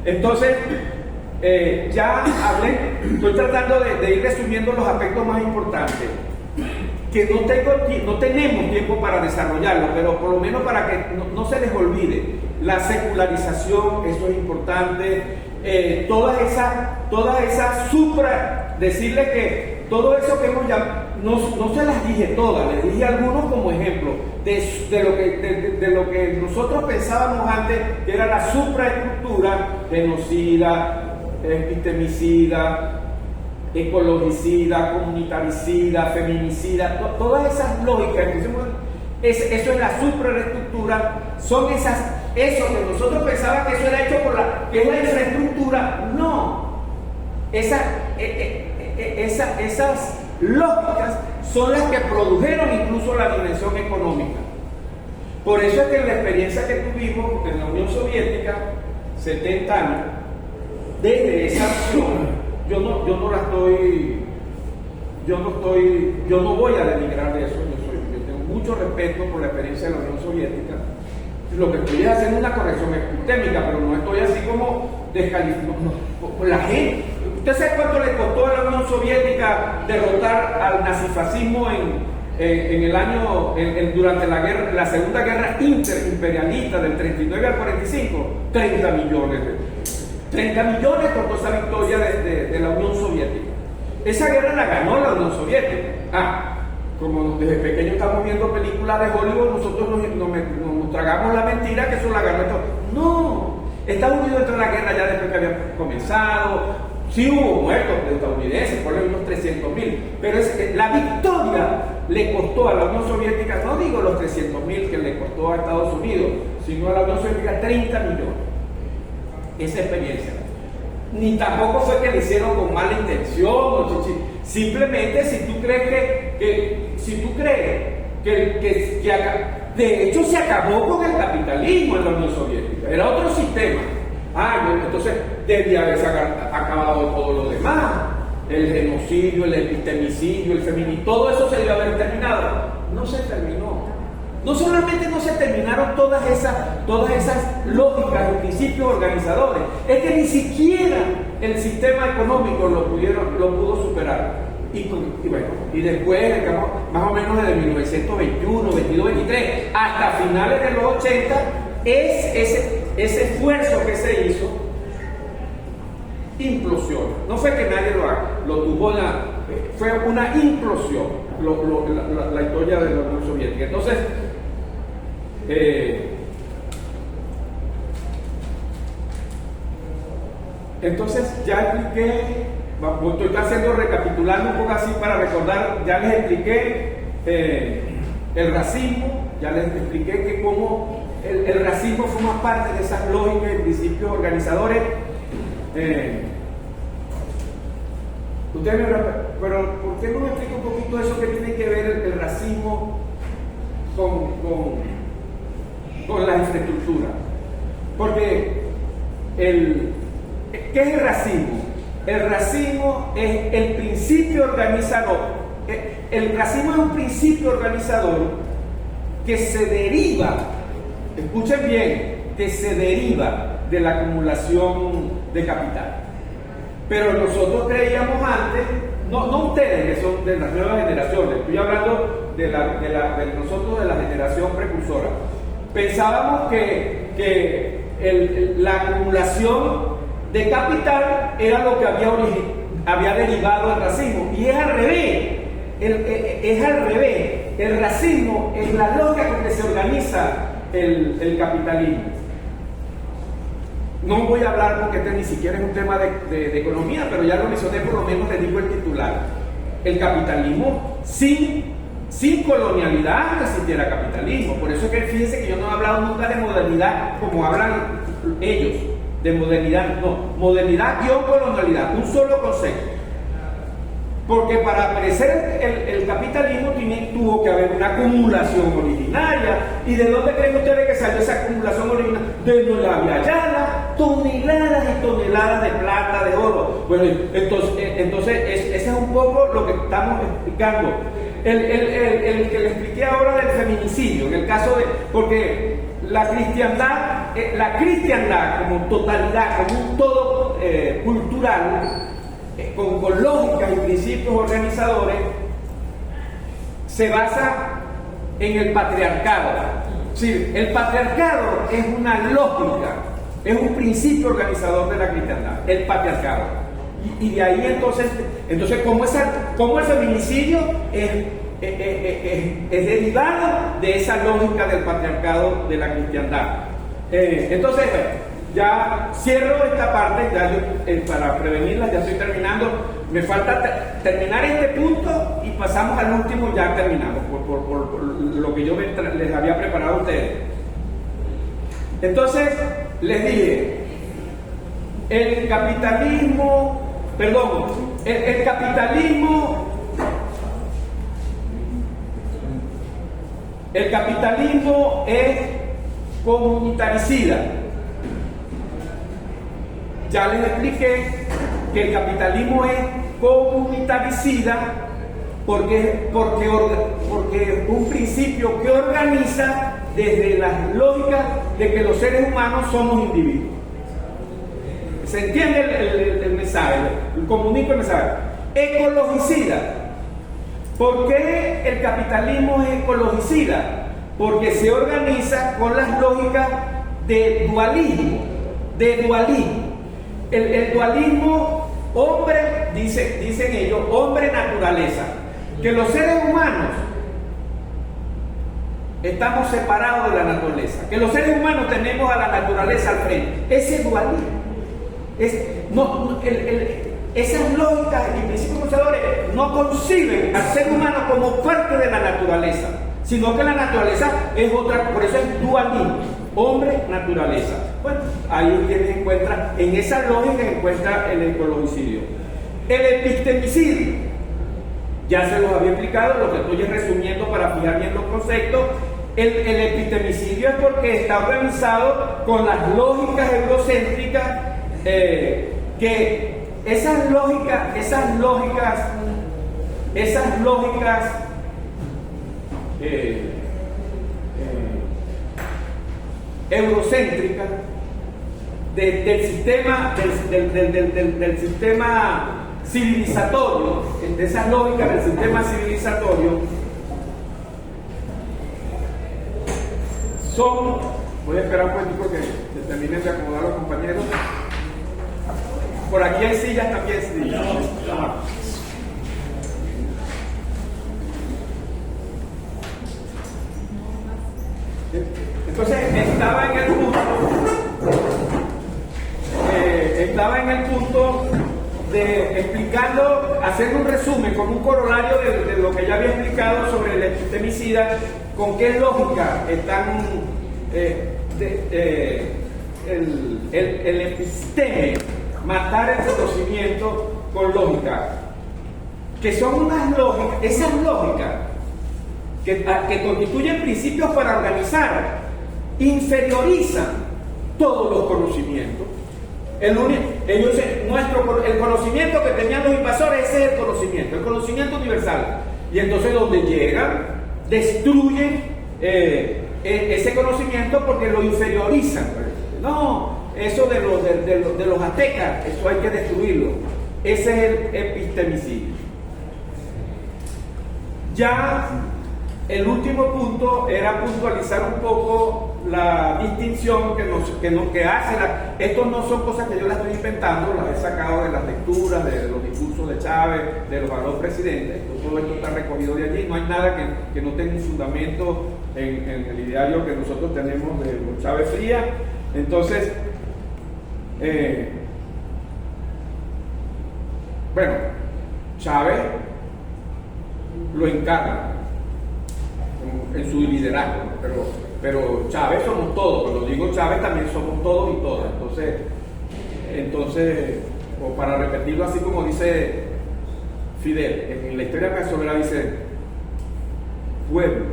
A: Entonces, ya hablé, estoy tratando de ir resumiendo los aspectos más importantes, que no tenemos tiempo para desarrollarlo, pero por lo menos para que no se les olvide. La secularización, eso es importante, todas esas decirles que todo eso que hemos llamado, no se las dije todas, les dije algunos como ejemplo de lo que nosotros pensábamos antes, que era la supraestructura genocida, epistemicida, ecologicida, comunitaricida, feminicida, todas esas lógicas, eso es la supraestructura, son eso que nosotros pensábamos que eso era hecho que es la infraestructura. No, esas lógicas son las que produjeron incluso la dimensión económica. Por eso es que en la experiencia que tuvimos en la Unión Soviética, 70 años, desde esa acción, yo no voy a denigrar eso, yo tengo mucho respeto por la experiencia de la Unión Soviética. Lo que estoy haciendo es una corrección epistémica, pero no estoy así como descalificando. La gente, ¿usted sabe cuánto le costó a la Unión Soviética derrotar al nazifascismo durante la Segunda Guerra Interimperialista del 39 al 45? 30 millones. 30 millones costó esa victoria de la Unión Soviética. Esa guerra la ganó la Unión Soviética. Como desde pequeño estamos viendo películas de Hollywood, nosotros nos tragamos la mentira que eso la ganó. No, Estados Unidos entró en la guerra ya después que había comenzado. Sí hubo muertos de estadounidenses, por lo menos 300.000, pero la victoria le costó a la Unión Soviética, no digo los 300.000 que le costó a Estados Unidos, sino a la Unión Soviética 30 millones. Esa experiencia. Ni tampoco fue que le hicieron con mala intención, simplemente si tú crees que de hecho se acabó con el capitalismo en la Unión Soviética, era otro sistema. Entonces debía haberse acabado todo lo demás, el genocidio, el epistemicidio, el feminicidio, todo eso se debió haber terminado. No se terminó. No solamente no se terminaron todas esas lógicas y principios organizadores, es que ni siquiera el sistema económico lo pudo superar. Y después, digamos, más o menos desde 1921, 22, 23, hasta finales de los 80, ese esfuerzo que se hizo implosiona. No fue que nadie lo tuvo, fue una implosión la historia de la Unión Soviética. Entonces ya expliqué, estoy recapitulando un poco así para recordar, ya les expliqué el racismo, ya les expliqué que cómo el racismo forma parte de esas lógicas y principios organizadores. Ustedes me dirán, pero ¿por qué no me explica un poquito eso que tiene que ver el racismo con la infraestructura? Porque ¿qué es el racismo? El racismo es el principio organizador. El racismo es un principio organizador que se deriva, escuchen bien, que se deriva de la acumulación de capital. Pero nosotros creíamos antes, no ustedes que son de las nuevas generaciones, estoy hablando de nosotros de la generación precursora, pensábamos que la acumulación de capital era lo que había derivado el racismo, y es al revés. Es al revés. El racismo es la lógica con que se organiza el capitalismo. No voy a hablar porque este ni siquiera es un tema de economía, pero ya lo mencioné, por lo menos le digo el titular. El capitalismo sin colonialidad no existiera capitalismo. Por eso es que fíjense que yo no he hablado nunca de modernidad como hablan ellos, de modernidad, no, modernidad-colonialidad, un solo concepto. Porque para aparecer el capitalismo tuvo que haber una acumulación originaria. ¿Y de dónde creen ustedes que salió esa acumulación originaria? De Nueva Guayana, toneladas y toneladas de plata, de oro. Bueno, entonces ese es un poco lo que estamos explicando. El que le expliqué ahora del feminicidio, en el caso de... Porque la cristiandad como totalidad, como un todo cultural, con lógicas y principios organizadores, se basa en el patriarcado. Sí, el patriarcado es una lógica, es un principio organizador de la cristiandad, el patriarcado. Y de ahí entonces como el feminicidio es derivado de esa lógica del patriarcado de la cristiandad. Entonces, ya cierro esta parte, para prevenirla, ya estoy terminando. Me falta terminar este punto y pasamos al último, ya terminamos, por lo que yo les había preparado a ustedes. Entonces, les dije, el capitalismo es comunitaricida. Ya les expliqué que el capitalismo es comunitaricida porque es un principio que organiza desde las lógicas de que los seres humanos somos individuos. ¿Se entiende el mensaje? Comunico el mensaje. Ecologicida. ¿Por qué el capitalismo es ecologicida? Porque se organiza con las lógicas de dualismo. El dualismo, dicen ellos, hombre-naturaleza. Que los seres humanos estamos separados de la naturaleza. Que los seres humanos tenemos a la naturaleza al frente. Ese dualismo. Esas lógicas y principios conservadores no conciben al ser humano como parte de la naturaleza, sino que la naturaleza es otra, por eso es dualismo, hombre-naturaleza. Bueno, ahí ustedes encuentran, en esa lógica encuentra el ecologicidio. El epistemicidio, ya se los había explicado, lo que estoy resumiendo para fijar bien los conceptos. El epistemicidio es porque está organizado con las lógicas eurocéntricas, que esas lógicas eurocéntricas del sistema civilizatorio, de esas lógicas del sistema civilizatorio, voy a esperar un poquito que terminen de acomodar los compañeros. Por aquí hay sillas también. Sí. Entonces estaba en el punto de explicando, hacer un resumen con un corolario de lo que ya había explicado sobre el epistemicida, con qué lógica están el episteme, matar el conocimiento con lógica, que son unas lógicas, esas lógicas que constituyen principios para organizar, inferiorizan todos los conocimientos. El conocimiento que tenían los invasores, ese es el conocimiento universal. Y entonces donde llegan, destruyen ese conocimiento porque lo inferiorizan. No, eso de los aztecas, eso hay que destruirlo. Ese es el epistemicidio. Ya el último punto era puntualizar un poco la distinción que hace. Estos no son cosas que yo las estoy inventando, las he sacado de las lecturas, de los discursos de Chávez, de los valores presidentes. Todo esto está recogido de allí. No hay nada que no tenga un fundamento en el ideario que nosotros tenemos de Chávez Fría. Entonces, Bueno, Chávez lo encarna en su liderazgo, pero Chávez somos todos. Cuando digo Chávez también somos todos y todas. Entonces, o para repetirlo así como dice Fidel, en la historia venezolana dice pueblo.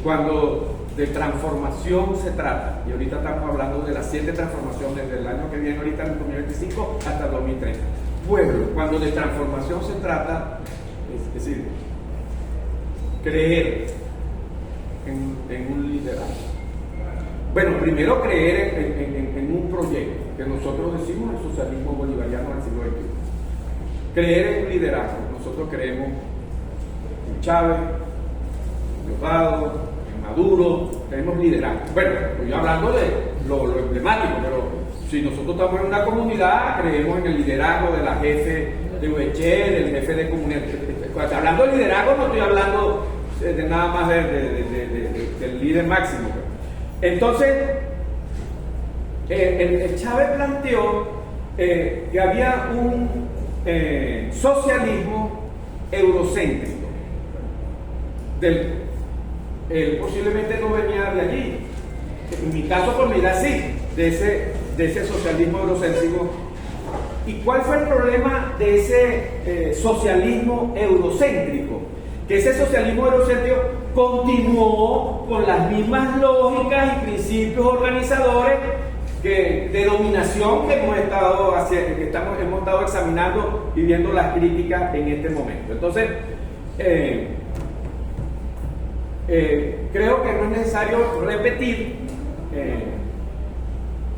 A: Cuando de transformación se trata, y ahorita estamos hablando de las 7 transformaciones desde el año que viene, ahorita en el 2025 hasta el 2030. Pueblo, cuando de transformación se trata, es decir, creer en un liderazgo. Bueno, primero creer en un proyecto, que nosotros decimos el socialismo bolivariano del siglo XXI. Creer en un liderazgo. Nosotros creemos en Chávez, en Diosdado, en Maduro, tenemos liderazgo. Bueno, estoy hablando de lo emblemático, pero si nosotros estamos en una comunidad, creemos en el liderazgo de la jefe de UEC, del jefe de comunidad. Hablando de liderazgo, no estoy hablando de nada más del líder máximo. Entonces, el Chávez planteó que había un socialismo eurocéntrico. Él posiblemente no venía de allí. En mi caso, por mi edad, sí, de ese socialismo eurocéntrico. ¿Y cuál fue el problema de ese socialismo eurocéntrico? Que ese socialismo eurocéntrico continuó con las mismas lógicas y principios organizadores de dominación que hemos estado examinando y viendo las críticas en este momento. Entonces, creo que no es necesario repetir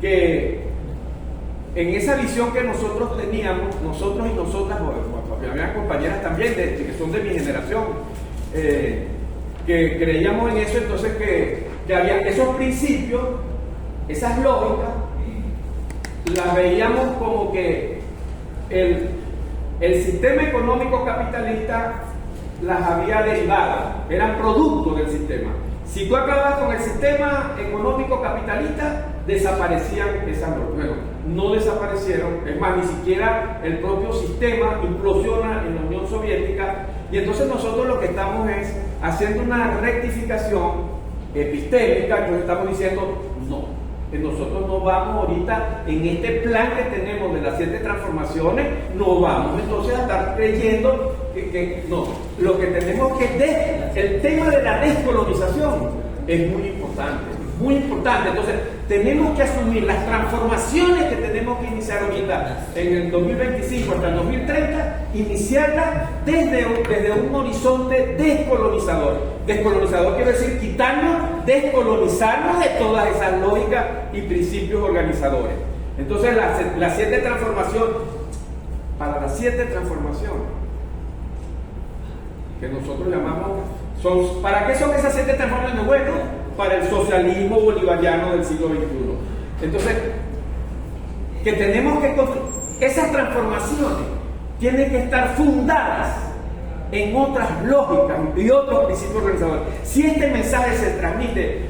A: que en esa visión que nosotros teníamos, nosotros y nosotras, porque había compañeras también que son de mi generación, que creíamos en eso, entonces que había esos principios, esas lógicas, las veíamos como que el sistema económico capitalista las había derivado, eran producto del sistema. Si tú acabas con el sistema económico capitalista, desaparecían esas lógicas. Bueno, no desaparecieron, es más, ni siquiera el propio sistema implosiona en la Unión Soviética, y entonces nosotros lo que estamos es haciendo una rectificación epistémica, que estamos diciendo, no, nosotros no vamos ahorita en este plan que tenemos de las 7 transformaciones, no vamos entonces a estar creyendo que no, lo que tenemos que el tema de la descolonización es muy importante, entonces tenemos que asumir las transformaciones que tenemos que iniciar ahorita en el 2025 hasta el 2030, iniciarlas desde un horizonte descolonizador. Descolonizador quiere decir descolonizarnos de todas esas lógicas y principios organizadores. Entonces las 7 transformaciones, para las 7 transformaciones que nosotros llamamos, ¿para qué son esas 7 transformaciones? Bueno, para el socialismo bolivariano del siglo XXI. Entonces, que tenemos que construir, esas transformaciones tienen que estar fundadas en otras lógicas y otros principios organizadores. Si este mensaje se transmite,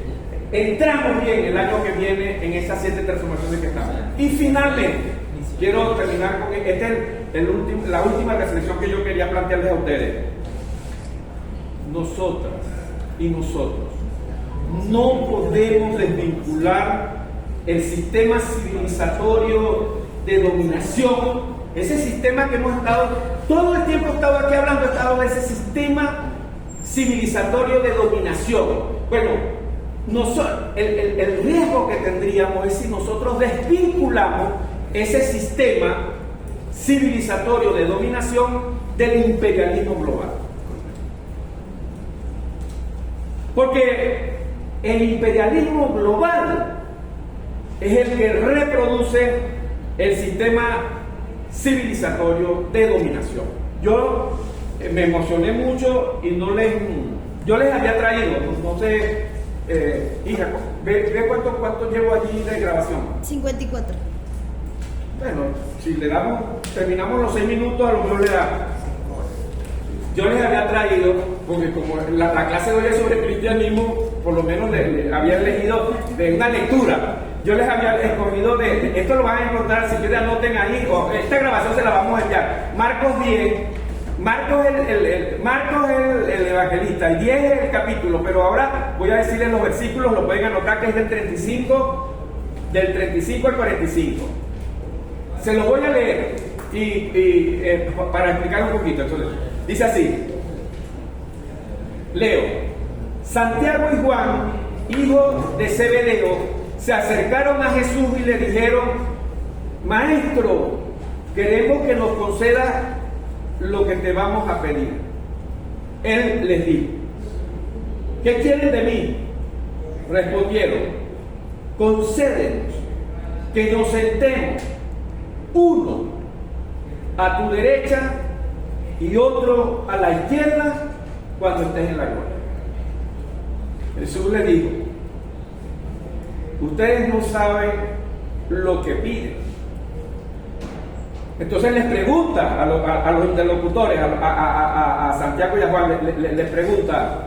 A: entramos bien el año que viene en esas 7 transformaciones que estamos. Y finalmente, quiero terminar con la última reflexión que yo quería plantearles a ustedes. Nosotras y nosotros no podemos desvincular el sistema civilizatorio de dominación, ese sistema que hemos estado, todo el tiempo he estado aquí hablando, he estado de ese sistema civilizatorio de dominación. Bueno, el riesgo que tendríamos es si nosotros desvinculamos ese sistema civilizatorio de dominación del imperialismo global. Porque el imperialismo global es el que reproduce el sistema civilizatorio de dominación. Yo me emocioné mucho y yo les había traído, no sé, hija, ve cuánto llevo allí de grabación.
C: 54.
A: Bueno, si terminamos los 6 minutos, a lo mejor le da. Yo les había traído, porque como la clase de hoy es sobre cristianismo, por lo menos le había elegido de una lectura yo les había escogido esto lo van a encontrar, si quieren anoten ahí, o esta grabación se la vamos a enviar. Marcos 10, Marcos es el evangelista, y 10 es el capítulo, pero ahora voy a decirles los versículos, lo pueden anotar, que es del 35 al 45. Se los voy a leer para explicar un poquito. Entonces, dice así, leo: Santiago y Juan, hijos de Zebedeo, se acercaron a Jesús y le dijeron: Maestro, queremos que nos conceda lo que te vamos a pedir. Él les dijo: ¿qué quieren de mí? Respondieron: concédenos que nos sentemos uno a tu derecha y otro a la izquierda cuando estés en la gloria. Jesús le dijo: ustedes no saben lo que piden. Entonces les pregunta a los interlocutores, a Santiago y a Juan, les pregunta: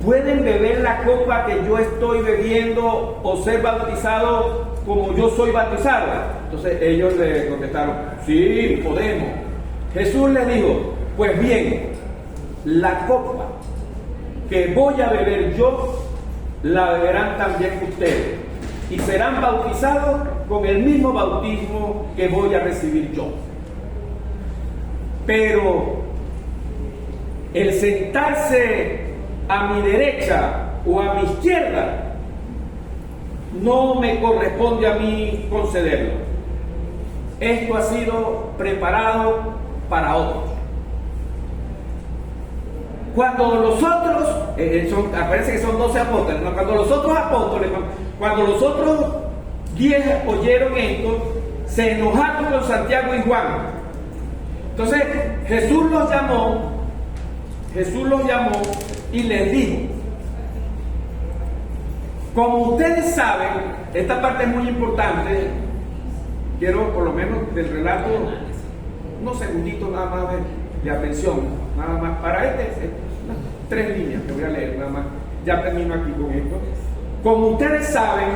A: ¿pueden beber la copa que yo estoy bebiendo o ser bautizado como yo soy bautizado? Entonces ellos le contestaron: sí, podemos. Jesús les dijo: pues bien, la copa que voy a beber yo, la beberán también ustedes, y serán bautizados con el mismo bautismo que voy a recibir yo. Pero el sentarse a mi derecha o a mi izquierda no me corresponde a mí concederlo. Esto ha sido preparado para otros. Cuando los otros, parece que son 12 apóstoles, ¿no? Cuando los otros apóstoles, cuando los otros 10 oyeron esto, se enojaron con Santiago y Juan. Entonces Jesús los llamó y les dijo: como ustedes saben, esta parte es muy importante, quiero por lo menos del relato unos segunditos nada más de atención, nada más para 3 líneas que voy a leer nada más, ya termino aquí con esto. Como ustedes saben,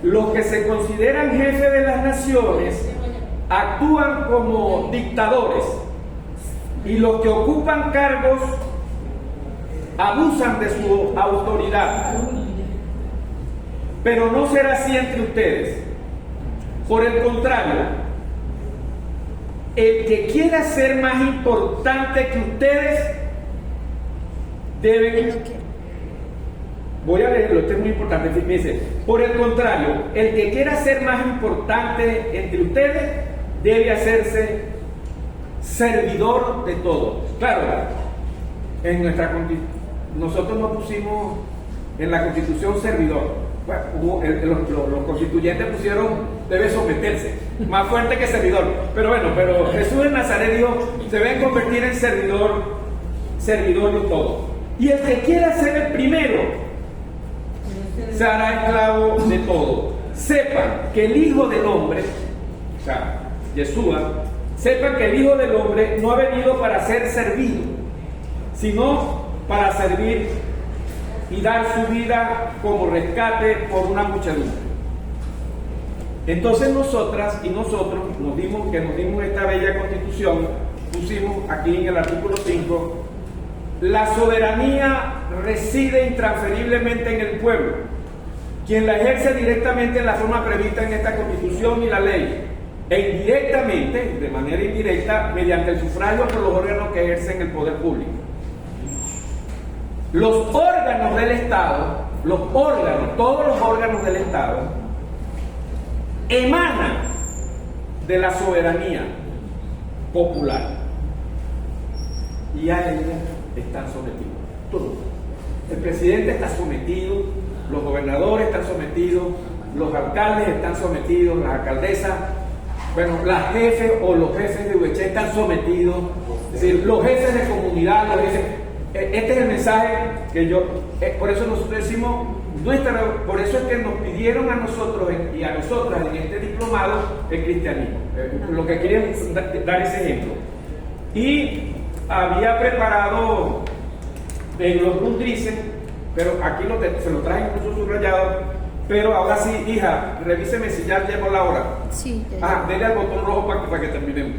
A: los que se consideran jefes de las naciones actúan como dictadores, y los que ocupan cargos abusan de su autoridad. Pero no será así entre ustedes. Por el contrario, el que quiera ser más importante que ustedes debe... Voy a leerlo, esto es muy importante. Fíjense: por el contrario, el que quiera ser más importante entre ustedes debe hacerse servidor de todos. Claro, en nosotros nos pusimos en la Constitución servidor. Bueno, los constituyentes pusieron debe someterse, más fuerte que servidor. Pero Jesús de Nazaret dijo: se deben convertir en servidor de todos. Y el que quiera ser el primero se hará esclavo de todo. Sepan que el Hijo del Hombre, o sea, Yeshua, sepan que el Hijo del Hombre no ha venido para ser servido, sino para servir y dar su vida como rescate por una muchedumbre. Entonces nosotros nos dimos esta bella constitución, pusimos aquí en el artículo 5: la soberanía reside intransferiblemente en el pueblo, quien la ejerce directamente en la forma prevista en esta constitución y la ley, e indirectamente, de manera indirecta, mediante el sufragio por los órganos que ejercen el poder público. Los órganos del Estado, todos los órganos del Estado, emanan de la soberanía popular, y a ella están sometidos todos. El presidente está sometido, los gobernadores están sometidos, los alcaldes están sometidos, las alcaldesas, las jefes o los jefes de UEC están sometidos, es decir, los jefes de comunidad, este es el mensaje que por eso nosotros decimos, por eso es que nos pidieron a nosotros y a nosotras en este diplomado el cristianismo, lo que querían dar ese ejemplo. Y había preparado en los Grundrisse, pero aquí se lo traje incluso subrayado, Pero ahora sí, hija, revíseme si ya llegó la hora.
C: Sí, ya
A: Ah, dele al botón rojo para que terminemos.